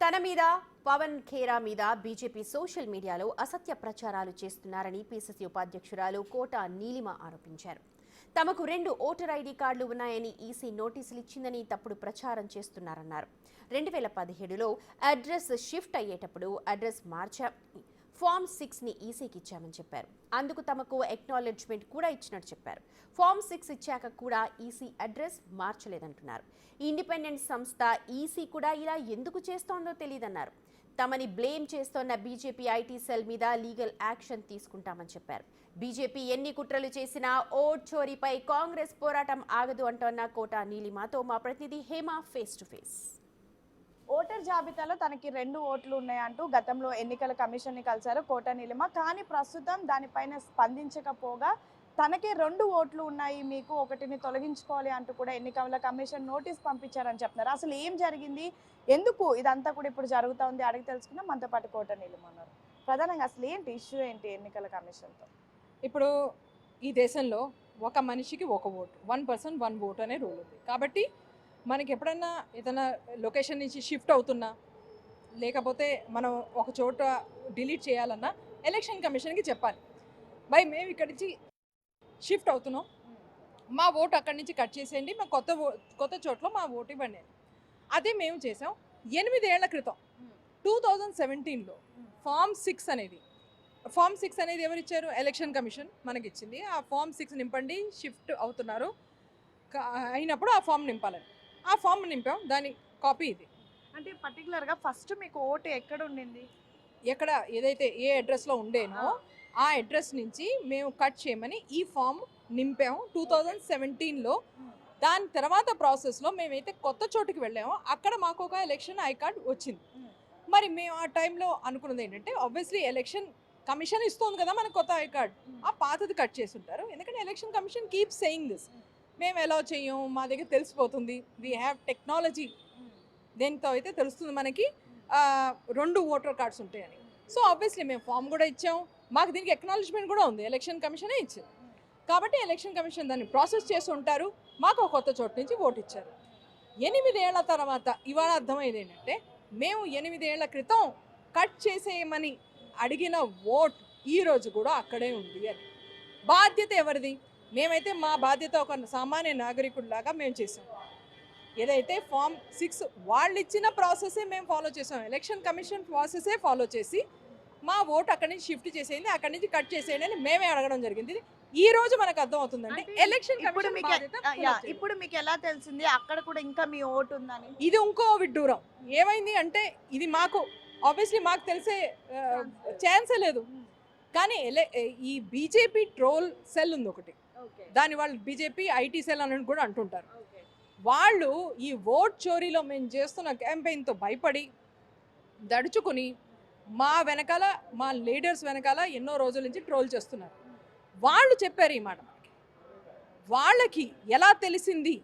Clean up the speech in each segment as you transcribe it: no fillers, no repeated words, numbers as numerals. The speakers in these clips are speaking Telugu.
తన మీద పవన్ ఖేరా మీద బీజేపీ సోషల్ మీడియాలో అసత్య ప్రచారాలు చేస్తున్నారని పీసీసీ ఉపాధ్యక్షురాలు కోట నీలిమ ఆరోపించారు. తమకు 2 ఓటర్ ఐడి కార్డులు ఉన్నాయని ఈసీ నోటీసులు ఇచ్చిందని తప్పుడు ప్రచారం చేస్తున్నారన్నారు. 2017లో అడ్రస్ షిఫ్ట్ అయ్యేటప్పుడు అడ్రస్ మార్చామని ఫామ్ 6ని ఈసీకి ఇచ్చామని చెప్పారు. అందుకు తమకు ఎక్నాలెడ్జ్మెంట్ కూడా ఇచ్చినట్టు చెప్పారు. ఫామ్ 6 ఇచ్చాక కూడా ఈసీ అడ్రస్ మార్చలేదంటున్నారు. ఇండిపెండెంట్ సంస్థ ఈసీ కూడా ఇలా ఎందుకు చేస్తోందో తెలియదన్నారు. తమని బ్లేమ్ చేస్తోన్న బీజేపీ ఐటీ సెల్ మీద లీగల్ యాక్షన్ తీసుకుంటామని చెప్పారు. బీజేపీ ఎన్ని కుట్రలు చేసినా ఓట్ చోరీపై కాంగ్రెస్ పోరాటం ఆగదు అంటోన్న కోట నీలిమతో మా ప్రతినిధి Hema face to face. Voter జాబితాలో తనకి 2 ఓట్లు ఉన్నాయంటూ గతంలో ఎన్నికల కమిషన్ని కలిశారు కోట నీలిమ. కానీ ప్రస్తుతం దానిపైన స్పందించకపోగా తనకి 2 ఓట్లు ఉన్నాయి, మీకు ఒకటిని తొలగించుకోవాలి అంటూ కూడా ఎన్నికల కమిషన్ నోటీస్ పంపించారని చెప్తున్నారు. అసలు ఏం జరిగింది, ఎందుకు ఇదంతా కూడా ఇప్పుడు జరుగుతూ ఉంది అడిగి తెలుసుకున్నాం. మనతో పాటు కోట నీలిమ ఉన్నారు. ప్రధానంగా అసలు ఏంటి ఇష్యూ ఏంటి ఎన్నికల కమిషన్తో? ఇప్పుడు ఈ దేశంలో ఒక మనిషికి ఒక ఓటు, 1 person 1 vote అనే రూల్ ఉంది. కాబట్టి మనకి ఎప్పుడైనా ఏదైనా లొకేషన్ నుంచి షిఫ్ట్ అవుతున్నా లేకపోతే మనం ఒక చోట డిలీట్ చేయాలన్నా ఎలక్షన్ కమిషన్కి చెప్పాలి. మేము ఇక్కడి నుంచి షిఫ్ట్ అవుతున్నాం, మా ఓటు అక్కడి నుంచి కట్ చేసేయండి, మా కొత్త చోట్ల మా ఓటు ఇవ్వండి. అదే మేము చేసాం 8 ఏళ్ల క్రితం 2017లో. ఫామ్ 6 అనేది ఎవరు ఇచ్చారు? ఎలక్షన్ కమిషన్ మనకి ఇచ్చింది. ఆ ఫామ్ 6 నింపండి, షిఫ్ట్ అవుతున్నారు అయినప్పుడు ఆ ఫామ్ నింపాలని. ఆ ఫామ్ నింపాం, దాని కాపీ ఇది. అంటే పర్టికులర్గా ఫస్ట్ మీకు ఓటు ఎక్కడ ఉండింది? ఎక్కడ ఏదైతే ఏ అడ్రస్లో ఉండేనో ఆ అడ్రస్ నుంచి మేము కట్ చేయమని ఈ ఫామ్ నింపాము 2017లో. దాని తర్వాత ప్రాసెస్లో మేమైతే కొత్త చోటుకి వెళ్ళామో అక్కడ మాకు ఒక ఎలక్షన్ ఐ కార్డ్ వచ్చింది. మరి మేము ఆ టైంలో అనుకున్నది ఏంటంటే, ఆబ్వియస్లీ ఎలక్షన్ కమిషన్ ఇస్తుంది కదా మనకు కొత్త ఐ కార్డ్, ఆ పాతది కట్ చేసి ఉంటారు. ఎందుకంటే election commission keep saying this, మేము ఎలా చెయ్యం, మా దగ్గర తెలిసిపోతుంది, వీ హ్యావ్ టెక్నాలజీ, దేనితో అయితే తెలుస్తుంది మనకి 2 ఓటర్ కార్డ్స్ ఉంటాయని. సో ఆబ్వియస్లీ మేము ఫామ్ కూడా ఇచ్చాం, మాకు దీనికి ఎక్నాలజ్మెంట్ కూడా ఉంది, ఎలక్షన్ కమిషనే ఇచ్చింది. కాబట్టి ఎలక్షన్ కమిషన్ దాన్ని ప్రాసెస్ చేసి ఉంటారు, మాకు ఒక కొత్త చోటు నుంచి ఓటు ఇచ్చారు. 8 ఏళ్ల తర్వాత ఇవాళ అర్థమైంది ఏంటంటే, మేము 8 ఏళ్ల క్రితం కట్ చేసేయమని అడిగిన ఓట్ ఈరోజు కూడా అక్కడే ఉంది అని. బాధ్యత ఎవరిది? మేమైతే మా బాధ్యత ఒక సామాన్య నాగరికుడిలాగా మేము చేసాం. ఏదైతే ఫామ్ 6 వాళ్ళు ఇచ్చిన ప్రాసెసే మేము ఫాలో చేసాం, ఎలక్షన్ కమిషన్ ప్రాసెసే ఫాలో చేసి మా ఓటు అక్కడి నుంచి షిఫ్ట్ చేసేయండి, అక్కడి నుంచి కట్ చేసేయండి అని మేమే అడగడం జరిగింది. ఈ రోజు మనకు అర్థం అవుతుందంటే ఎలక్షన్ ఇప్పుడు మీకు ఎలా తెలిసింది అక్కడ కూడా ఇంకా మీ ఓటు ఉందని? ఇది ఇంకో విడ్డూరం. ఏమైంది అంటే, ఇది మాకు ఆబ్వియస్లీ మాకు తెలిసే ఛాన్సే లేదు. కానీ ఈ బీజేపీ ట్రోల్ సెల్ ఉంది ఒకటి, దాని వాళ్ళు బీజేపీ ఐటీ సెల్ అని కూడా అంటుంటారు. వాళ్ళు ఈ ఓట్ చోరీలో మేము చేస్తున్న క్యాంపెయిన్తో భయపడి దడుచుకుని మా వెనకాల, మా లీడర్స్ వెనకాల ఎన్నో రోజుల నుంచి ట్రోల్ చేస్తున్నారు. వాళ్ళు చెప్పారు ఈ మాట మనకి. వాళ్ళకి ఎలా తెలిసింది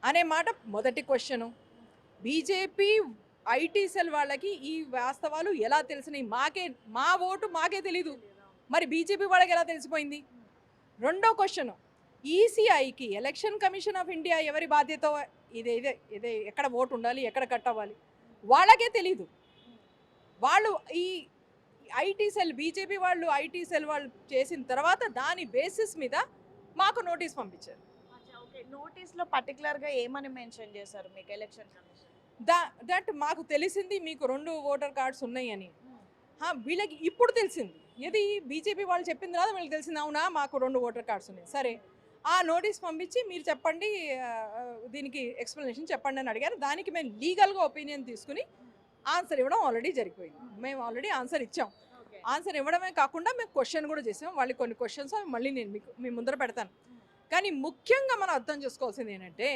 అనే మాట మొదటి క్వశ్చను. బీజేపీ ఐటీ సెల్ వాళ్ళకి ఈ వాస్తవాలు ఎలా తెలిసినాయి? మా ఓటు మాకే తెలీదు, మరి బీజేపీ వాళ్ళకి ఎలా తెలిసిపోయింది? రెండో క్వశ్చను, ఈసీఐకి ఎలక్షన్ కమిషన్ ఆఫ్ ఇండియా ఎవరి బాధ్యత, ఇదే ఎక్కడ ఓటు ఉండాలి, ఎక్కడ కట్ అవ్వాలి, వాళ్ళకే తెలీదు. వాళ్ళు ఈ ఐటీ సెల్, బీజేపీ వాళ్ళు ఐటీ సెల్ వాళ్ళు చేసిన తర్వాత దాని బేసిస్ మీద మాకు నోటీస్ పంపించారు. నోటీస్లో పర్టికులర్గా ఏమని మెన్షన్ చేశారు మీకు ఎలక్షన్ కమిషన్? దట్ మాకు తెలిసింది మీకు 2 ఓటర్ కార్డ్స్ ఉన్నాయి అని. వీళ్ళకి ఇప్పుడు తెలిసింది, ఇది బీజేపీ వాళ్ళు చెప్పిన తర్వాత వీళ్ళకి తెలిసింది, అవునా మాకు 2 ఓటర్ కార్డ్స్ ఉన్నాయి, సరే ఆ నోటీస్ పంపించి మీరు చెప్పండి, దీనికి ఎక్స్ప్లెనేషన్ చెప్పండి అని అడిగారు. దానికి మేము లీగల్గా ఒపీనియన్ తీసుకుని ఆన్సర్ ఇవ్వడం ఆల్రెడీ జరిగిపోయింది. మేము ఆల్రెడీ ఆన్సర్ ఇచ్చాం. ఆన్సర్ ఇవ్వడమే కాకుండా మేము క్వశ్చన్ కూడా చేసాం. వాళ్ళకి కొన్ని క్వశ్చన్స్ మళ్ళీ నేను మీ ముందర పెడతాను. కానీ ముఖ్యంగా మనం అర్థం చేసుకోవాల్సింది ఏంటంటే,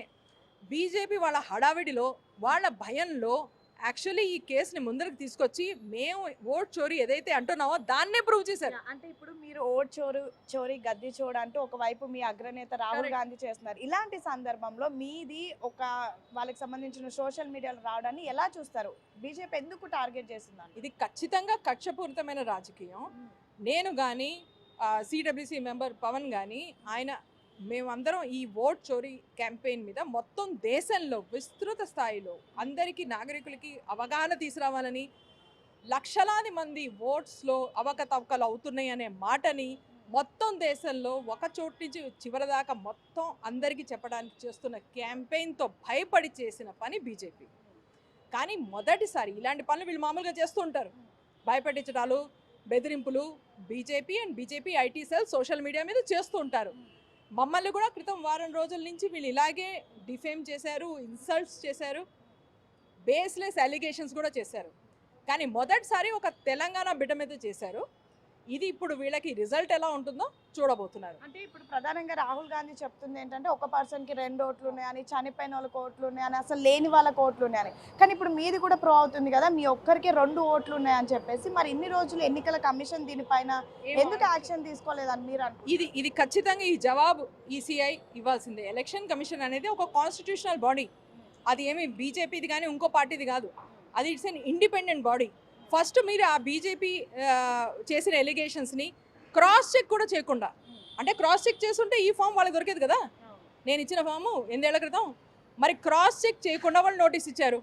బీజేపీ వాళ్ళ హడావిడిలో, వాళ్ళ భయంలో యాక్చువల్లీ ఈ కేసుని ముందరకు తీసుకొచ్చి మేము ఓట్ చోరీ ఏదైతే అంటున్నామో దాన్నే ప్రూవ్ చేశారు. అంటే ఇప్పుడు మీరు ఓట్ చోరీ గద్దె చోరు అంటూ ఒకవైపు మీ అగ్రనేత రాహుల్ గాంధీ చేస్తున్నారు. ఇలాంటి సందర్భంలో మీది ఒక వాళ్ళకి సంబంధించిన సోషల్ మీడియాలో రావడాన్ని ఎలా చూస్తారు? బీజేపీ ఎందుకు టార్గెట్ చేస్తున్నారు? ఇది ఖచ్చితంగా కక్షపూరితమైన రాజకీయం. నేను కానీ సిడబ్ల్యూసీ మెంబర్ పవన్ కానీ ఆయన మేమందరం ఈ ఓట్ చోరీ క్యాంపెయిన్ మీద మొత్తం దేశంలో విస్తృత స్థాయిలో అందరికీ నాగరికులకి అవగాహన తీసుకురావాలని, లక్షలాది మంది ఓట్స్లో అవకతవకలు అవుతున్నాయి అనే మాటని మొత్తం దేశంలో ఒక చోటు నుంచి చివరి దాకా మొత్తం అందరికీ చెప్పడానికి చేస్తున్న క్యాంపెయిన్తో భయపడి చేసిన పని బీజేపీ. కానీ మొదటిసారి ఇలాంటి పనులు వీళ్ళు మామూలుగా చేస్తూ ఉంటారు, భయపెట్టించడాలు, బెదిరింపులు. BJP and BJP IT cell social media మీద చేస్తూ ఉంటారు. మమ్మల్ని కూడా క్రితం వారం రోజుల నుంచి వీళ్ళు ఇలాగే డిఫేమ్ చేశారు, ఇన్సల్ట్స్ చేశారు, బేస్లెస్ అలిగేషన్స్ కూడా చేశారు. కానీ మొదటిసారి ఒక తెలంగాణ బిడ్డ మీద చేశారు. ఇది ఇప్పుడు వీళ్ళకి రిజల్ట్ ఎలా ఉంటుందో చూడబోతున్నారు. అంటే ఇప్పుడు ప్రధానంగా రాహుల్ గాంధీ చెప్తుంది ఏంటంటే ఒక పర్సన్కి 2 ఓట్లు ఉన్నాయని, చనిపోయిన వాళ్ళకి ఓట్లు ఉన్నాయని, అసలు లేని వాళ్ళకి ఓట్లు ఉన్నాయని. కానీ ఇప్పుడు మీది కూడా ప్రూవ్ అవుతుంది కదా, మీ ఒక్కరికి 2 ఓట్లు ఉన్నాయని చెప్పేసి. మరి ఇన్ని రోజులు ఎన్నికల కమిషన్ దీనిపైన ఎందుకు యాక్షన్ తీసుకోలేదని మీరు ఇది ఇది ఖచ్చితంగా ఈ జవాబు ఈసీఐ ఇవ్వాల్సిందే. ఎలక్షన్ కమిషన్ అనేది ఒక కాన్స్టిట్యూషనల్ బాడీ. అది ఏమి బీజేపీది కానీ ఇంకో పార్టీది కాదు. అది it's an independent body. First మీరు ఆ బీజేపీ చేసిన ఎలిగేషన్స్ని క్రాస్ చెక్ కూడా చేయకుండా, అంటే క్రాస్ చెక్ చేస్తుంటే ఈ ఫామ్ వాళ్ళకి దొరికేది కదా, నేను ఇచ్చిన ఫాము 8 ఏళ్ల క్రితం. మరి క్రాస్ చెక్ చేయకుండా వాళ్ళు నోటీస్ ఇచ్చారు.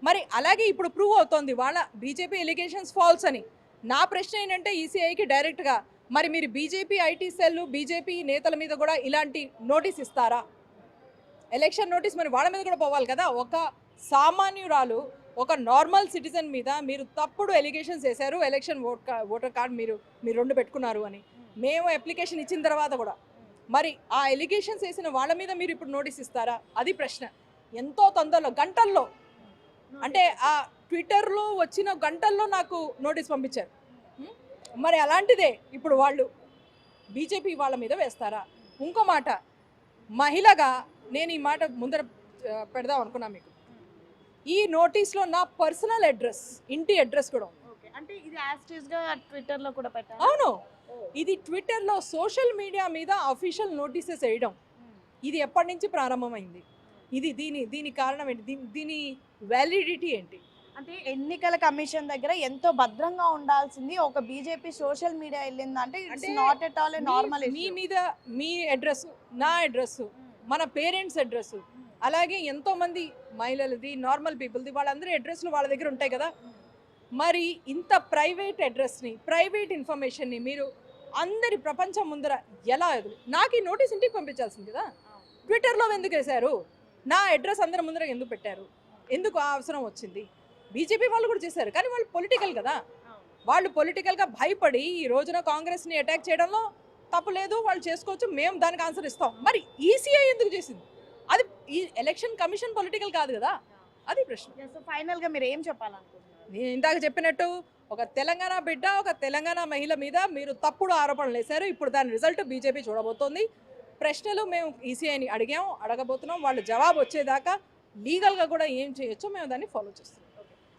మరి అలాగే ఇప్పుడు ప్రూవ్ అవుతోంది వాళ్ళ బీజేపీ ఎలిగేషన్స్ ఫాల్స్ అని. నా ప్రశ్న ఏంటంటే ఈసీఐకి డైరెక్ట్గా, మరి మీరు బీజేపీ ఐటీ సెల్, బీజేపీ నేతల మీద కూడా ఇలాంటి నోటీస్ ఇస్తారా? ఎలక్షన్ నోటీస్ మరి వాళ్ళ మీద కూడా పోవాలి కదా. ఒక సామాన్యురాలు, ఒక నార్మల్ సిటిజన్ మీద మీరు తప్పుడు ఎలిగేషన్స్ చేశారు, ఎలక్షన్ ఓటర్ కార్డ్ మీరు 2 పెట్టుకున్నారు అని. మేము అప్లికేషన్ ఇచ్చిన తర్వాత కూడా మరి ఆ ఎలిగేషన్స్ వేసిన వాళ్ళ మీద మీరు ఇప్పుడు నోటీస్ ఇస్తారా? అది ప్రశ్న. ఎంతో తొందరలో, గంటల్లో, అంటే ఆ ట్విట్టర్లో వచ్చిన గంటల్లో నాకు నోటీస్ పంపించారు. మరి అలాంటిదే ఇప్పుడు వాళ్ళు బీజేపీ వాళ్ళ మీద వేస్తారా? ఇంకో మాట, మహిళగా నేను ఈ మాట ముందర పెడదాం అనుకున్నా మీకు. ఈ నోటీస్లో నా పర్సనల్ అడ్రస్, ఇంటి అడ్రస్ కూడా ఉంది. అంటే ఇది యాస్టీస్గా ట్విట్టర్లో కూడా పెట్టారు. అవును, ఇది ట్విట్టర్లో సోషల్ మీడియా మీద అఫీషియల్ నోటీసెస్ వేయడం ఇది ఎప్పటి నుంచి ప్రారంభమైంది? ఇది దీని కారణం ఏంటి? దీని వ్యాలిడిటీ ఏంటి? అంటే ఎన్నికల కమిషన్ దగ్గర ఎంతో భద్రంగా ఉండాల్సింది ఒక బీజేపీ సోషల్ మీడియా వెళ్ళిందంటే it's not at all normal. మీ మీద మీ అడ్రస్, నా అడ్రస్, మన పేరెంట్స్ అడ్రస్, అలాగే ఎంతోమంది మహిళలది, నార్మల్ పీపుల్ది, వాళ్ళందరి అడ్రస్లు వాళ్ళ దగ్గర ఉంటాయి కదా. మరి ఇంత ప్రైవేట్ అడ్రస్ని, ప్రైవేట్ ఇన్ఫర్మేషన్ని మీరు అందరి ప్రపంచం ముందర ఎలా నాకు ఈ నోటీస్ ఇంటికి పంపించాల్సింది కదా. ట్విట్టర్లో ఎందుకు వేశారు? నా అడ్రస్ అందరి ముందర ఎందుకు పెట్టారు? ఎందుకు ఆ అవసరం వచ్చింది? బీజేపీ వాళ్ళు కూడా చేశారు, కానీ వాళ్ళు పొలిటికల్ కదా. వాళ్ళు పొలిటికల్గా భయపడి ఈ రోజున కాంగ్రెస్ని అటాక్ చేయడంలో తప్పు లేదు, వాళ్ళు చేసుకోవచ్చు, మేము దానికి ఆన్సర్ ఇస్తాం. మరి ఈసీఐ ఎందుకు చేసింది? అది ఈ ఎలక్షన్ కమిషన్ పొలిటికల్ కాదు కదా, అది ప్రశ్న. సో ఫైనల్గా మీరు ఏం చెప్పాలనుకుంటున్నారు? నేను ఇందాక చెప్పినట్టు ఒక తెలంగాణ బిడ్డ, ఒక తెలంగాణ మహిళ మీద మీరు తప్పుడు ఆరోపణలు వేశారు. ఇప్పుడు దాని రిజల్ట్ బీజేపీ చూడబోతోంది. ప్రశ్నలు మేము ఈసీఐని అడగబోతున్నాం. వాళ్ళు జవాబు వచ్చేదాకా లీగల్గా కూడా ఏం చేయొచ్చో మేము దాన్ని ఫాలో చేస్తాం.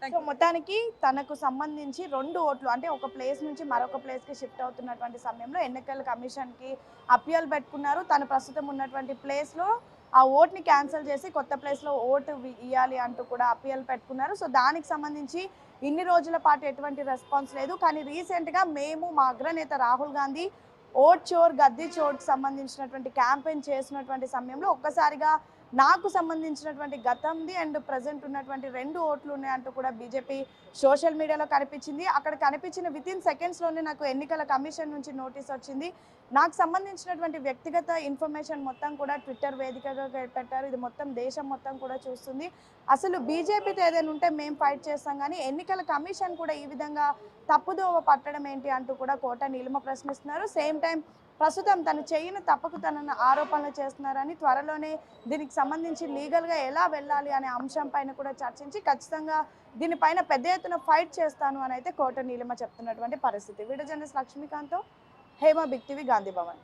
సో మొత్తానికి తనకు సంబంధించి 2 ఓట్లు, అంటే ఒక ప్లేస్ నుంచి మరొక ప్లేస్కి షిఫ్ట్ అవుతున్నటువంటి సమయంలో ఎన్నికల కమిషన్కి అప్పీల్ పెట్టుకున్నారు. తను ప్రస్తుతం ఉన్నటువంటి ప్లేస్లో ఆ ఓట్ని క్యాన్సిల్ చేసి కొత్త ప్లేస్లో ఓటు ఇవ్వాలి అంటూ కూడా అప్పీల్ పెట్టుకున్నారు. సో దానికి సంబంధించి ఇన్ని రోజుల పాటు ఎటువంటి రెస్పాన్స్ లేదు. కానీ రీసెంట్గా మేము మా అగ్రనేత రాహుల్ గాంధీ ఓట్ చోర్ గద్దీ చోర్కి సంబంధించినటువంటి క్యాంపెయిన్ చేసినటువంటి సమయంలో ఒక్కసారిగా నాకు సంబంధించినటువంటి గతంది అండ్ ప్రజెంట్ ఉన్నటువంటి 2 ఓట్లు ఉన్నాయంటూ కూడా బీజేపీ సోషల్ మీడియాలో కనిపించింది. అక్కడ కనిపించిన వితిన్ సెకండ్స్లోనే నాకు ఎన్నికల కమిషన్ నుంచి నోటీస్ వచ్చింది. నాకు సంబంధించినటువంటి వ్యక్తిగత ఇన్ఫర్మేషన్ మొత్తం కూడా ట్విట్టర్ వేదికగా పెట్టారు. ఇది మొత్తం దేశం మొత్తం కూడా చూస్తుంది. అసలు బీజేపీతో ఏదైనా ఉంటే మేము ఫైట్ చేస్తాం, కానీ ఎన్నికల కమిషన్ కూడా ఈ విధంగా తప్పుదోవ పట్టడం ఏంటి అంటూ కూడా కోట నీలిమ ప్రశ్నిస్తున్నారు. సేమ్ టైం ప్రస్తుతం తను చేయని తప్పకు తనను ఆరోపణలు చేస్తున్నారని, త్వరలోనే దీనికి సంబంధించి లీగల్గా ఎలా వెళ్ళాలి అనే అంశం పైన కూడా చర్చించి ఖచ్చితంగా దీనిపైన పెద్ద ఎత్తున ఫైట్ చేస్తాను అని అయితే కోట నీలిమ చెప్తున్నటువంటి పరిస్థితి. వీడియో జర్నలిస్ట్ లక్ష్మీకాంత్తో హేమ, బిగ్ టీవీ, గాంధీ భవన్.